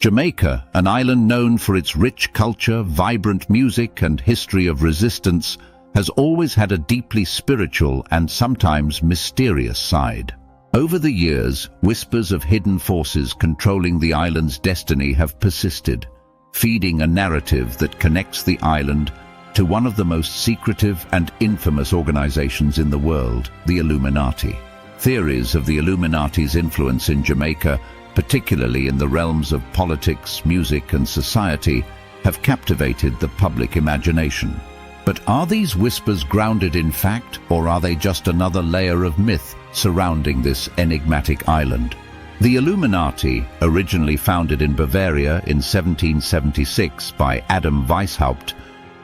Jamaica, an island known for its rich culture, vibrant music, and history of resistance, has always had a deeply spiritual and sometimes mysterious side. Over the years, whispers of hidden forces controlling the island's destiny have persisted, feeding a narrative that connects the island to one of the most secretive and infamous organizations in the world, the Illuminati. Theories of the Illuminati's influence in Jamaica, particularly in the realms of politics, music, and society, have captivated the public imagination. But are these whispers grounded in fact, or are they just another layer of myth surrounding this enigmatic island? The Illuminati, originally founded in Bavaria in 1776 by Adam Weishaupt,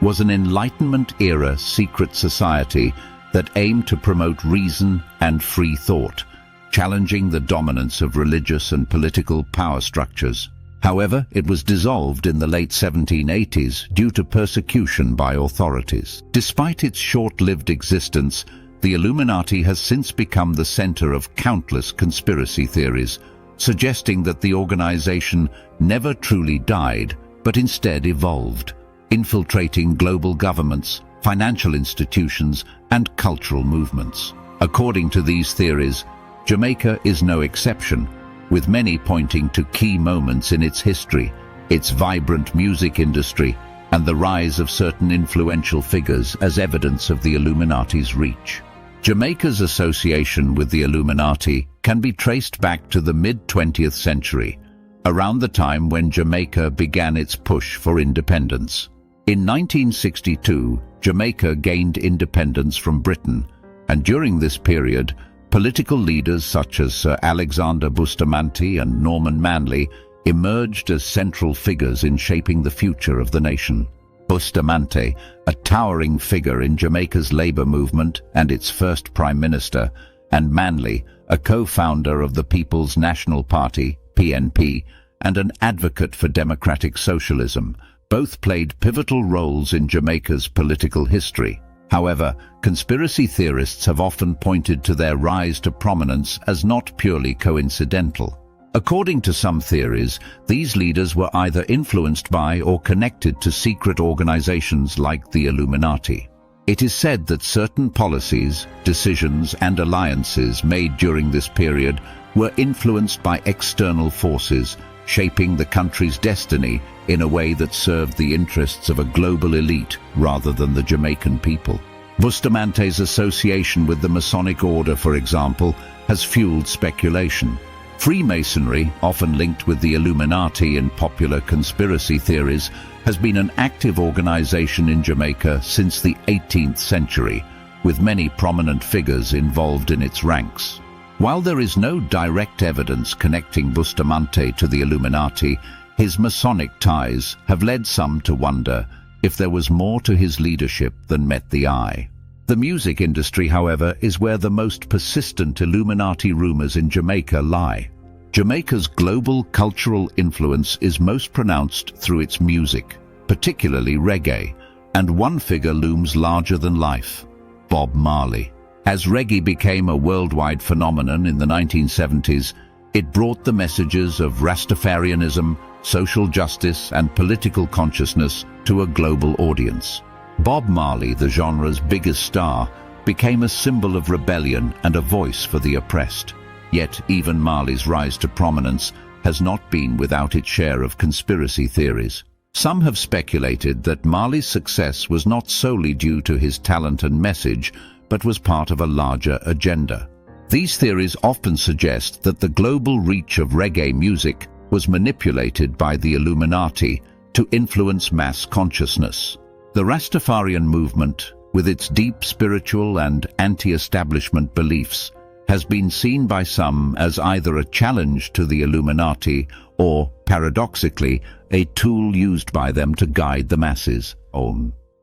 was an Enlightenment-era secret society that aimed to promote reason and free thought, challenging the dominance of religious and political power structures. However, it was dissolved in the late 1780s due to persecution by authorities. Despite its short-lived existence, the Illuminati has since become the center of countless conspiracy theories, suggesting that the organization never truly died, but instead evolved, infiltrating global governments, financial institutions, and cultural movements. According to these theories, Jamaica is no exception, with many pointing to key moments in its history, its vibrant music industry, and the rise of certain influential figures as evidence of the Illuminati's reach. Jamaica's association with the Illuminati can be traced back to the mid-20th century, around the time when Jamaica began its push for independence. In 1962, Jamaica gained independence from Britain, and during this period, political leaders such as Sir Alexander Bustamante and Norman Manley emerged as central figures in shaping the future of the nation. Bustamante, a towering figure in Jamaica's labor movement and its first prime minister, and Manley, a co-founder of the People's National Party, PNP, and an advocate for democratic socialism, both played pivotal roles in Jamaica's political history. However, conspiracy theorists have often pointed to their rise to prominence as not purely coincidental. According to some theories, these leaders were either influenced by or connected to secret organizations like the Illuminati. It is said that certain policies, decisions, and alliances made during this period were influenced by external forces, shaping the country's destiny in a way that served the interests of a global elite rather than the Jamaican people. Bustamante's association with the Masonic Order, for example, has fueled speculation. Freemasonry, often linked with the Illuminati in popular conspiracy theories, has been an active organization in Jamaica since the 18th century, with many prominent figures involved in its ranks. While there is no direct evidence connecting Bustamante to the Illuminati, his Masonic ties have led some to wonder if there was more to his leadership than met the eye. The music industry, however, is where the most persistent Illuminati rumors in Jamaica lie. Jamaica's global cultural influence is most pronounced through its music, particularly reggae, and one figure looms larger than life: Bob Marley. As reggae became a worldwide phenomenon in the 1970s, it brought the messages of Rastafarianism, social justice, and political consciousness to a global audience. Bob Marley, the genre's biggest star, became a symbol of rebellion and a voice for the oppressed. Yet even Marley's rise to prominence has not been without its share of conspiracy theories. Some have speculated that Marley's success was not solely due to his talent and message, but was part of a larger agenda. These theories often suggest that the global reach of reggae music was manipulated by the Illuminati to influence mass consciousness. The Rastafarian movement, with its deep spiritual and anti-establishment beliefs, has been seen by some as either a challenge to the Illuminati or, paradoxically, a tool used by them to guide the masses.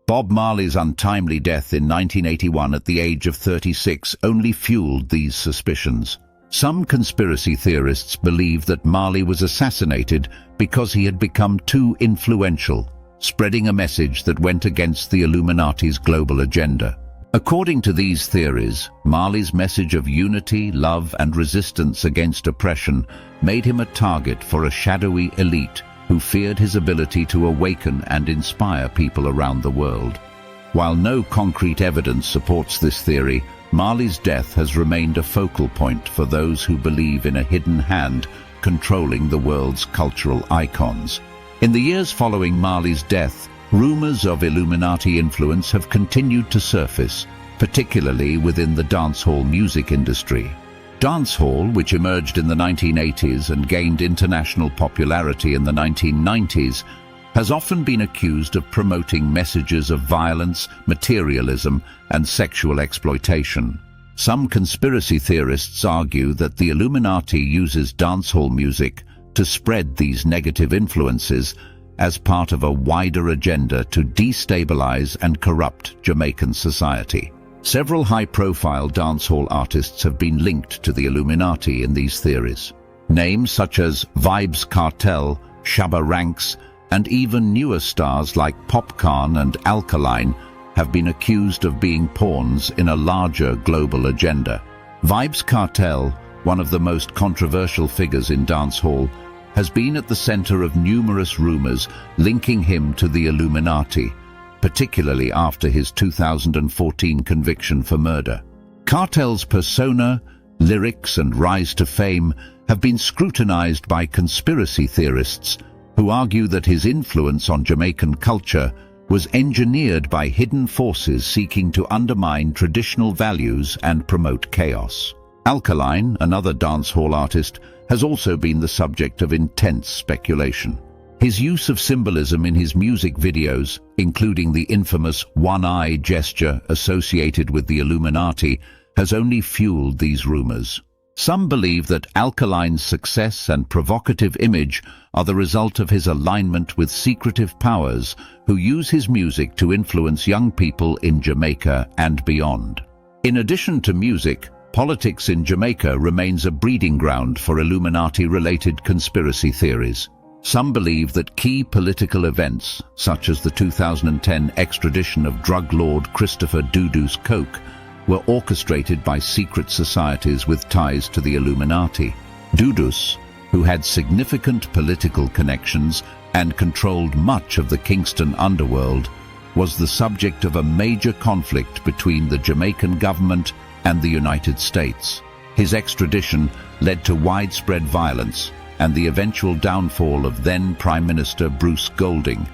Bob Marley's untimely death in 1981 at the age of 36 only fueled these suspicions. Some conspiracy theorists believe that Marley was assassinated because he had become too influential, spreading a message that went against the Illuminati's global agenda. According to these theories, Marley's message of unity, love, and resistance against oppression made him a target for a shadowy elite who feared his ability to awaken and inspire people around the world. While no concrete evidence supports this theory, Marley's death has remained a focal point for those who believe in a hidden hand controlling the world's cultural icons. In the years following Marley's death, rumors of Illuminati influence have continued to surface, particularly within the dancehall music industry. Dancehall, which emerged in the 1980s and gained international popularity in the 1990s, has often been accused of promoting messages of violence, materialism, and sexual exploitation. Some conspiracy theorists argue that the Illuminati uses dancehall music to spread these negative influences as part of a wider agenda to destabilize and corrupt Jamaican society. Several high-profile dancehall artists have been linked to the Illuminati in these theories. Names such as Vybz Kartel, Shabba Ranks, and even newer stars like Popcorn and Alkaline have been accused of being pawns in a larger global agenda. Vybz Kartel, one of the most controversial figures in dancehall, has been at the center of numerous rumors linking him to the Illuminati, particularly after his 2014 conviction for murder. Kartel's persona, lyrics, and rise to fame have been scrutinized by conspiracy theorists who argue that his influence on Jamaican culture was engineered by hidden forces seeking to undermine traditional values and promote chaos. Alkaline, another dancehall artist, has also been the subject of intense speculation. His use of symbolism in his music videos, including the infamous one-eye gesture associated with the Illuminati, has only fueled these rumors. Some believe that Alkaline's success and provocative image are the result of his alignment with secretive powers who use his music to influence young people in Jamaica and beyond. In addition to music, politics in Jamaica remains a breeding ground for Illuminati-related conspiracy theories. Some believe that key political events, such as the 2010 extradition of drug lord Christopher Dudus Coke, were orchestrated by secret societies with ties to the Illuminati. Dudus, who had significant political connections and controlled much of the Kingston underworld, was the subject of a major conflict between the Jamaican government and the United States. His extradition led to widespread violence and the eventual downfall of then Prime Minister Bruce Golding,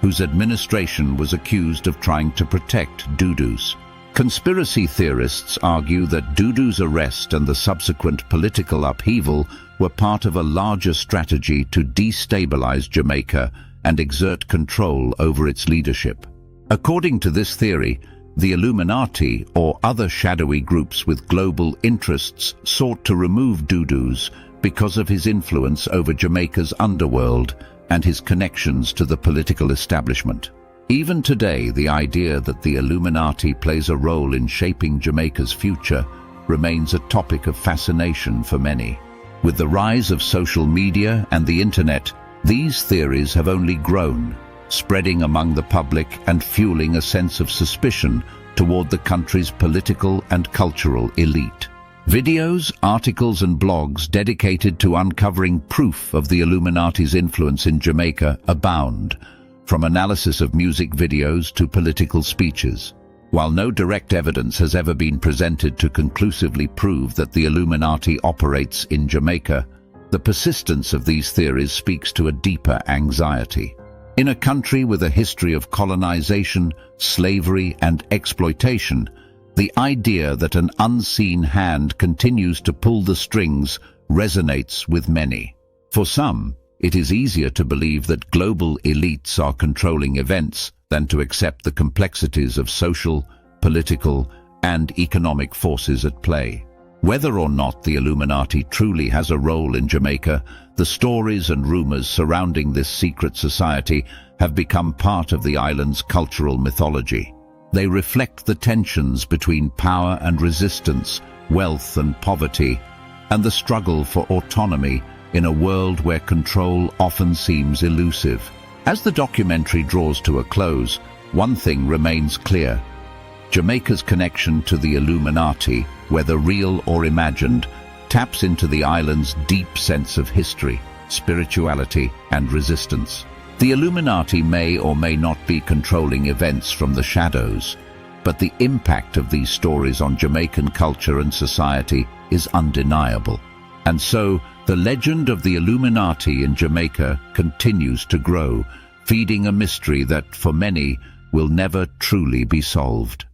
whose administration was accused of trying to protect Dudus. Conspiracy theorists argue that Dudus' arrest and the subsequent political upheaval were part of a larger strategy to destabilize Jamaica and exert control over its leadership. According to this theory, the Illuminati or other shadowy groups with global interests sought to remove Dudus because of his influence over Jamaica's underworld and his connections to the political establishment. Even today, the idea that the Illuminati plays a role in shaping Jamaica's future remains a topic of fascination for many. With the rise of social media and the internet, these theories have only grown, spreading among the public and fueling a sense of suspicion toward the country's political and cultural elite. Videos, articles, and blogs dedicated to uncovering proof of the Illuminati's influence in Jamaica abound, from analysis of music videos to political speeches. While no direct evidence has ever been presented to conclusively prove that the Illuminati operates in Jamaica, the persistence of these theories speaks to a deeper anxiety. In a country with a history of colonization, slavery, and exploitation, the idea that an unseen hand continues to pull the strings resonates with many. For some, it is easier to believe that global elites are controlling events than to accept the complexities of social, political, and economic forces at play. Whether or not the Illuminati truly has a role in Jamaica, the stories and rumors surrounding this secret society have become part of the island's cultural mythology. They reflect the tensions between power and resistance, wealth and poverty, and the struggle for autonomy in a world where control often seems elusive. As the documentary draws to a close, one thing remains clear. Jamaica's connection to the Illuminati, whether real or imagined, taps into the island's deep sense of history, spirituality, and resistance. The Illuminati may or may not be controlling events from the shadows, but the impact of these stories on Jamaican culture and society is undeniable. And so, the legend of the Illuminati in Jamaica continues to grow, feeding a mystery that, for many, will never truly be solved.